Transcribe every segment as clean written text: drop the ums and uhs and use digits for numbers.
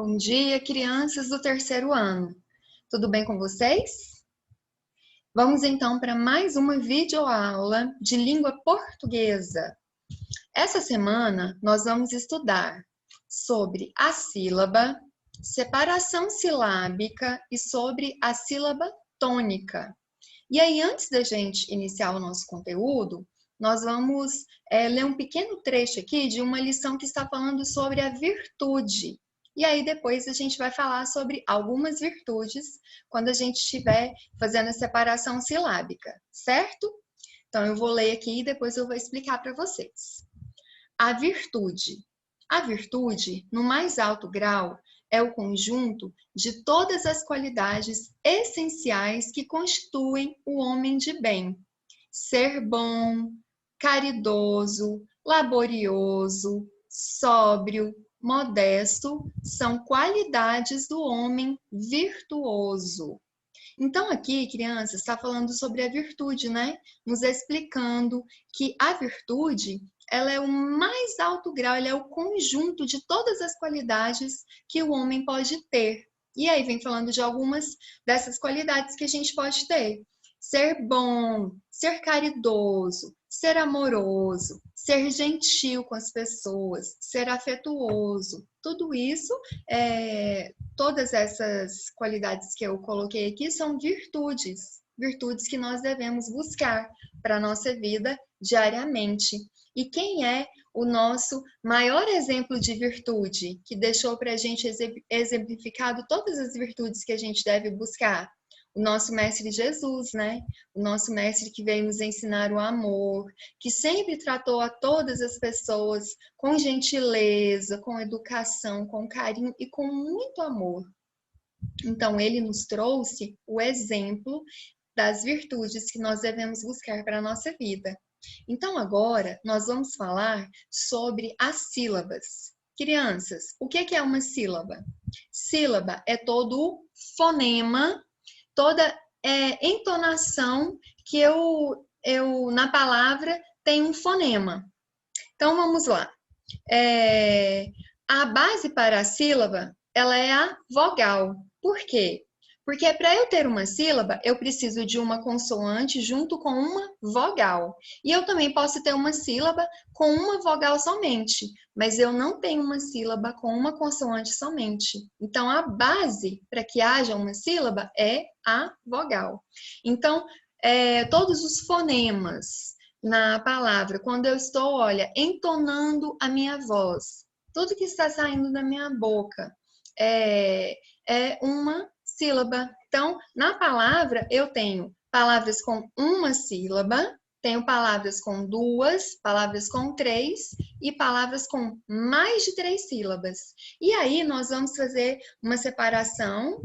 Bom dia, crianças do terceiro ano. Tudo bem com vocês? Vamos então para mais uma videoaula de língua portuguesa. Essa semana nós vamos estudar sobre a sílaba, separação silábica e sobre a sílaba tônica. E aí, antes da gente iniciar o nosso conteúdo, nós vamos ler um pequeno trecho aqui de uma lição que está falando sobre a virtude. E aí depois a gente vai falar sobre algumas virtudes quando a gente estiver fazendo a separação silábica, certo? Então eu vou ler aqui e depois eu vou explicar para vocês. A virtude. A virtude, no mais alto grau, é o conjunto de todas as qualidades essenciais que constituem o homem de bem. Ser bom, caridoso, laborioso, sóbrio, modesto, são qualidades do homem virtuoso. Então, aqui, crianças, está falando sobre a virtude, né? Nos explicando que a virtude, ela é o mais alto grau, ela é o conjunto de todas as qualidades que o homem pode ter. E aí vem falando de algumas dessas qualidades que a gente pode ter. Ser bom, ser caridoso, ser amoroso, ser gentil com as pessoas, ser afetuoso. Tudo isso, todas essas qualidades que eu coloquei aqui são virtudes. Virtudes que nós devemos buscar para a nossa vida diariamente. E quem é o nosso maior exemplo de virtude, que deixou para a gente exemplificado todas as virtudes que a gente deve buscar? O nosso mestre Jesus, né? O nosso mestre que veio nos ensinar o amor, que sempre tratou a todas as pessoas com gentileza, com educação, com carinho e com muito amor. Então, ele nos trouxe o exemplo das virtudes que nós devemos buscar para a nossa vida. Então, agora, nós vamos falar sobre as sílabas. Crianças, o que é uma sílaba? Sílaba é todo fonema, toda entonação que eu na palavra tem um fonema. Então, vamos lá. A base para a sílaba, ela é a vogal. Por quê? Porque para eu ter uma sílaba, eu preciso de uma consoante junto com uma vogal. E eu também posso ter uma sílaba com uma vogal somente, mas eu não tenho uma sílaba com uma consoante somente. Então, a base para que haja uma sílaba é a vogal. Então, todos os fonemas na palavra, quando eu estou, olha, entonando a minha voz, tudo que está saindo da minha boca é uma sílaba. Então, na palavra, eu tenho palavras com uma sílaba, tenho palavras com duas, palavras com três e palavras com mais de 3 sílabas. E aí, nós vamos fazer uma separação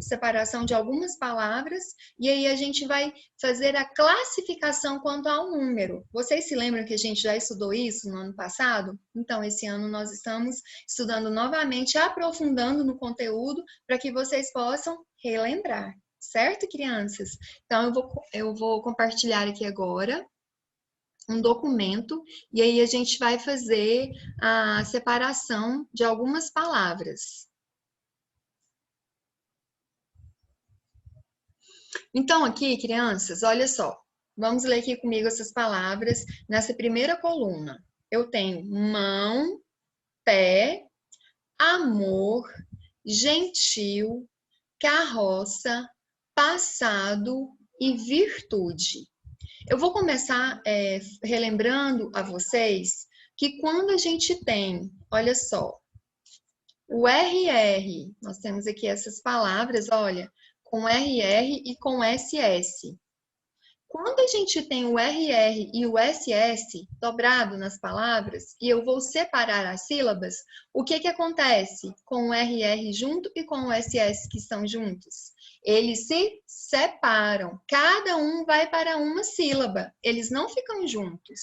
de algumas palavras, e aí a gente vai fazer a classificação quanto ao número. Vocês se lembram que a gente já estudou isso no ano passado? Então, esse ano nós estamos estudando novamente, aprofundando no conteúdo, para que vocês possam relembrar, certo, crianças? Então, eu vou compartilhar aqui agora um documento e aí a gente vai fazer a separação de algumas palavras. Então, aqui, crianças, olha só. Vamos ler aqui comigo essas palavras. Nessa primeira coluna, eu tenho mão, pé, amor, gentil, carroça, passado e virtude. Eu vou começar relembrando a vocês que quando a gente tem, olha só, o RR, nós temos aqui essas palavras, olha, com RR e com SS. Quando a gente tem o RR e o SS dobrado nas palavras, e eu vou separar as sílabas, o que acontece com o RR junto e com o SS que estão juntos? Eles se separam, cada um vai para uma sílaba, eles não ficam juntos.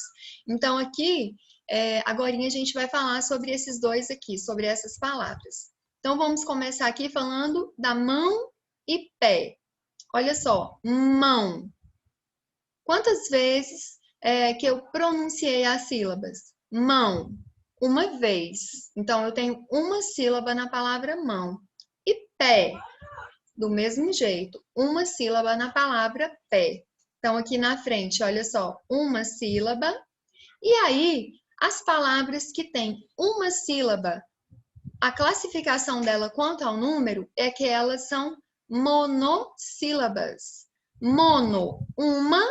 Então, aqui, agora a gente vai falar sobre esses dois aqui, sobre essas palavras. Então, vamos começar aqui falando da mão e pé. Olha só, mão. Quantas vezes que eu pronunciei as sílabas? Mão, uma vez. Então, eu tenho uma sílaba na palavra mão. e pé. Do mesmo jeito, uma sílaba na palavra pé. Então, aqui na frente, olha só, uma sílaba. E aí, as palavras que têm uma sílaba, a classificação dela quanto ao número é que elas são monossílabas. Mono, uma,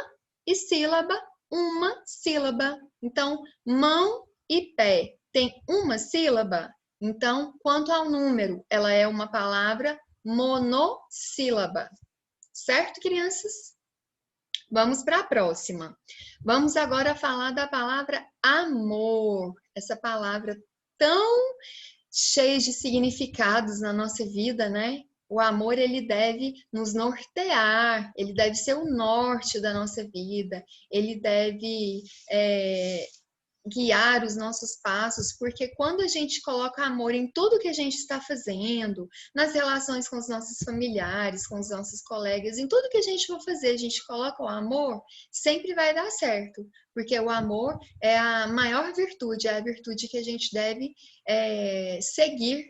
e sílaba, uma sílaba. Então, mão e pé tem uma sílaba. Então, quanto ao número, ela é uma palavra monossílaba. Certo, crianças? Vamos para a próxima. Vamos agora falar da palavra amor. Essa palavra tão cheia de significados na nossa vida, né? O amor, ele deve nos nortear, ele deve ser o norte da nossa vida, ele deve guiar os nossos passos, porque quando a gente coloca amor em tudo que a gente está fazendo, nas relações com os nossos familiares, com os nossos colegas, em tudo que a gente for fazer, a gente coloca o amor, sempre vai dar certo, porque o amor é a maior virtude, é a virtude que a gente deve seguir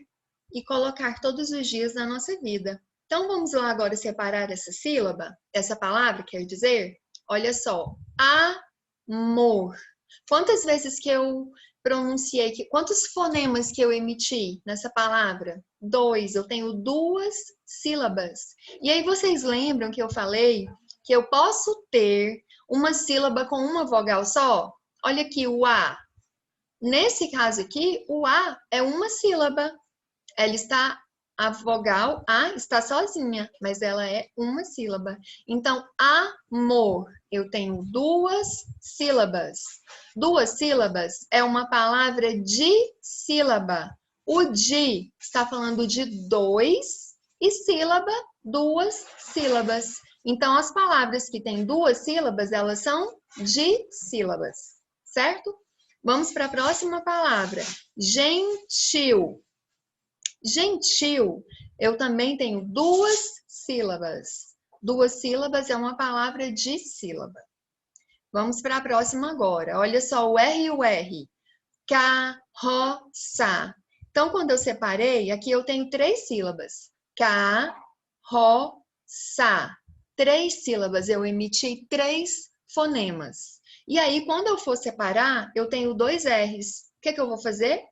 e colocar todos os dias na nossa vida. Então, vamos lá agora separar essa sílaba, essa palavra, quer dizer, olha só, amor. Quantas vezes que eu pronunciei, quantos fonemas que eu emiti nessa palavra? 2, eu tenho 2 sílabas. E aí vocês lembram que eu falei que eu posso ter uma sílaba com uma vogal só? Olha aqui o A. Nesse caso aqui, o A é uma sílaba. A vogal A está sozinha, mas ela é uma sílaba. Então, amor, eu tenho 2 sílabas. 2 sílabas é uma palavra dissílaba. O di está falando de 2 e sílaba, 2 sílabas. Então, as palavras que têm 2 sílabas, elas são dissílabas, certo? Vamos para a próxima palavra. Gentil. Gentil, eu também tenho 2 sílabas. 2 sílabas é uma palavra dissílaba. Vamos para a próxima agora. Olha só o R e o R. Carroça. Então, quando eu separei, aqui eu tenho 3 sílabas. Carroça. 3 sílabas, eu emiti 3 fonemas. E aí, quando eu for separar, eu tenho 2 R's. O que eu vou fazer?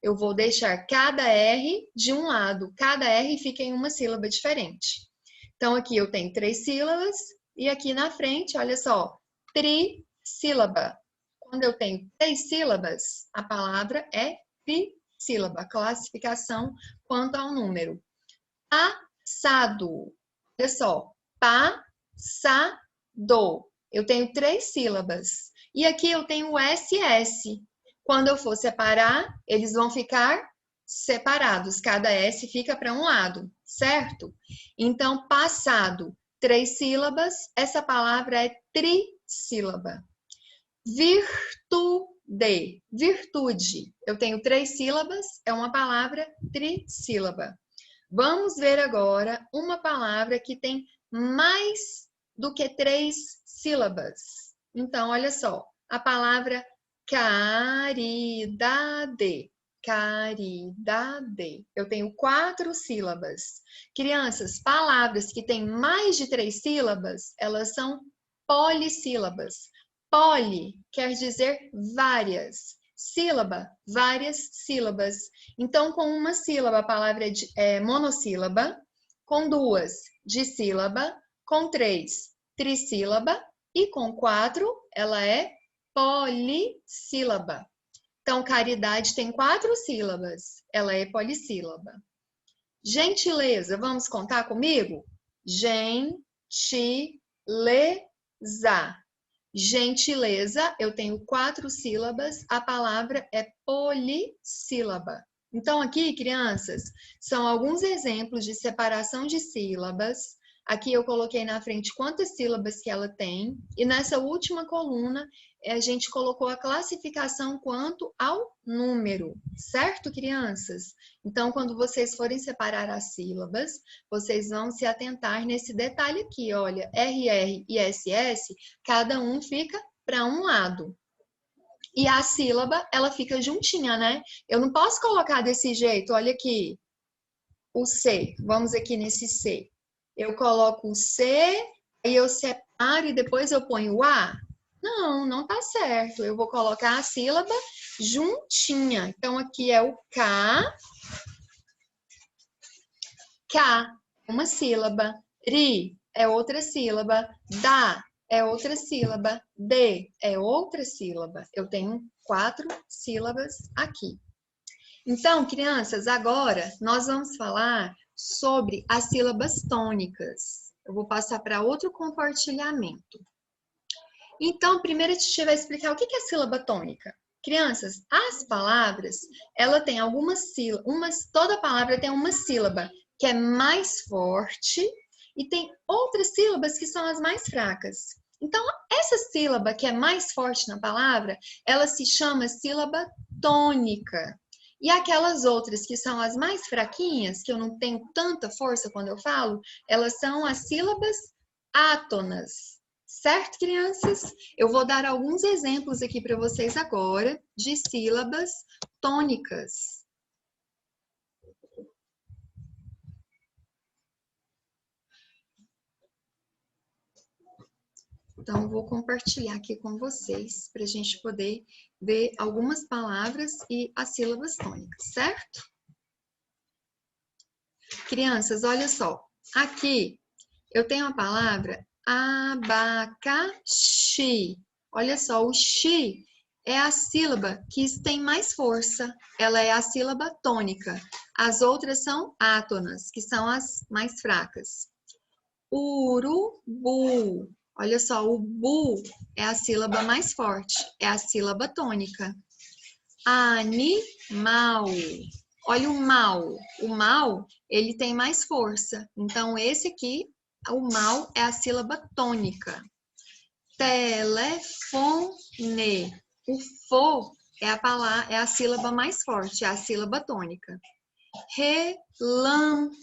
Eu vou deixar cada R de um lado. Cada R fica em uma sílaba diferente. Então, aqui eu tenho 3 sílabas. E aqui na frente, olha só, trissílaba. Quando eu tenho 3 sílabas, a palavra é trissílaba. Classificação quanto ao número. Passado. Olha só, passado. Eu tenho 3 sílabas. E aqui eu tenho o SS. Quando eu for separar, eles vão ficar separados. Cada S fica para um lado, certo? Então, passado, 3 sílabas. Essa palavra é trissílaba. Virtude. Virtude. Eu tenho 3 sílabas. É uma palavra trissílaba. Vamos ver agora uma palavra que tem mais do que 3 sílabas. Então, olha só. A palavra caridade. Caridade. Eu tenho 4 sílabas. Crianças, palavras que têm mais de 3 sílabas, elas são polissílabas. Poli quer dizer várias. Sílaba, várias sílabas. Então, com uma sílaba, a palavra é monossílaba. Com 2, dissílaba. Com 3, trissílaba. E com 4, ela é polissílaba. Então, caridade tem 4 sílabas. Ela é polissílaba. Gentileza, vamos contar comigo? Gentileza. Gentileza, eu tenho 4 sílabas. A palavra é polissílaba. Então, aqui, crianças, são alguns exemplos de separação de sílabas. Aqui eu coloquei na frente quantas sílabas que ela tem. E nessa última coluna, a gente colocou a classificação quanto ao número. Certo, crianças? Então, quando vocês forem separar as sílabas, vocês vão se atentar nesse detalhe aqui. Olha, RR e SS, cada um fica para um lado. E a sílaba, ela fica juntinha, né? Eu não posso colocar desse jeito, olha aqui. o C. Vamos aqui nesse C. Eu coloco o C, aí eu separo e depois eu ponho o A? Não, não tá certo. Eu vou colocar a sílaba juntinha. Então, aqui é o K. K, uma sílaba. Ri é outra sílaba. Da é outra sílaba. De é outra sílaba. Eu tenho 4 sílabas aqui. Então, crianças, agora nós vamos falar sobre as sílabas tônicas. Eu vou passar para outro compartilhamento. Então, primeiro a gente vai explicar o que é sílaba tônica. Crianças, as palavras, ela tem algumas sílabas, toda palavra tem uma sílaba que é mais forte e tem outras sílabas que são as mais fracas. Então, essa sílaba que é mais forte na palavra, ela se chama sílaba tônica. E aquelas outras que são as mais fraquinhas, que eu não tenho tanta força quando eu falo, elas são as sílabas átonas. Certo, crianças? Eu vou dar alguns exemplos aqui para vocês agora de sílabas tônicas. Então, eu vou compartilhar aqui com vocês para a gente poder ver algumas palavras e as sílabas tônicas, certo? Crianças, olha só. Aqui eu tenho a palavra abacaxi. Olha só, o xi é a sílaba que tem mais força. Ela é a sílaba tônica. As outras são átonas, que são as mais fracas. Urubu. Olha só, o bu é a sílaba mais forte. É a sílaba tônica. Animal. Olha o mal. O mal, ele tem mais força. Então, esse aqui, o mal, é a sílaba tônica. Telefone. O fo é a sílaba mais forte, é a sílaba tônica. Relâmpago.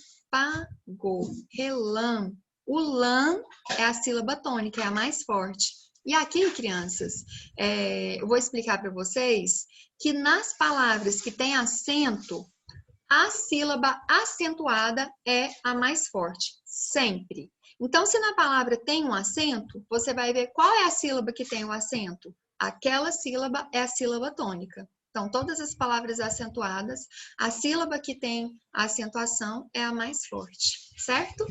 Relam. O lam é a sílaba tônica, é a mais forte. E aqui, crianças, eu vou explicar para vocês que nas palavras que têm acento, a sílaba acentuada é a mais forte, sempre. Então, se na palavra tem um acento, você vai ver qual é a sílaba que tem o acento. Aquela sílaba é a sílaba tônica. Então, todas as palavras acentuadas, a sílaba que tem a acentuação é a mais forte, certo?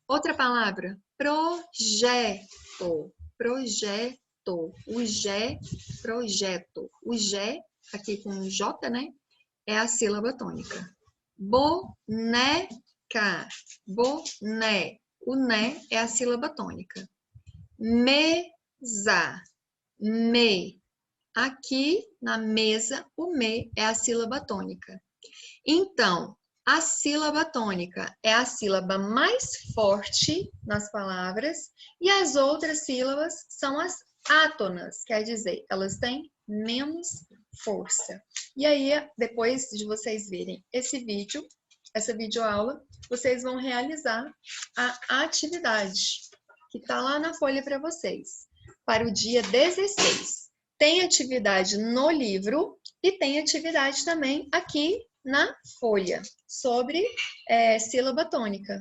Outra palavra, projeto. Projeto. O G, projeto. O G, aqui com o J, né? É a sílaba tônica. Boneca. Boné. O né é a sílaba tônica. Mesa. Me. Aqui na mesa, o me é a sílaba tônica. Então, a sílaba tônica é a sílaba mais forte nas palavras e as outras sílabas são as átonas, quer dizer, elas têm menos força. E aí, depois de vocês verem esse vídeo, essa videoaula, vocês vão realizar a atividade que está lá na folha para vocês, para o dia 16. Tem atividade no livro e tem atividade também aqui na folha, sobre sílaba tônica.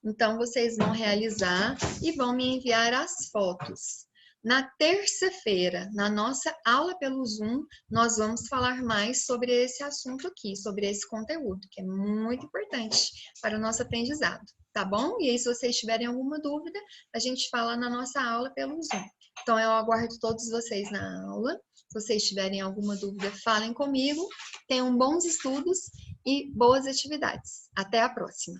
Então, vocês vão realizar e vão me enviar as fotos. Na terça-feira, na nossa aula pelo Zoom, nós vamos falar mais sobre esse assunto aqui, sobre esse conteúdo, que é muito importante para o nosso aprendizado, tá bom? E aí, se vocês tiverem alguma dúvida, a gente fala na nossa aula pelo Zoom. Então, eu aguardo todos vocês na aula. Se vocês tiverem alguma dúvida, falem comigo. Tenham bons estudos e boas atividades. Até a próxima!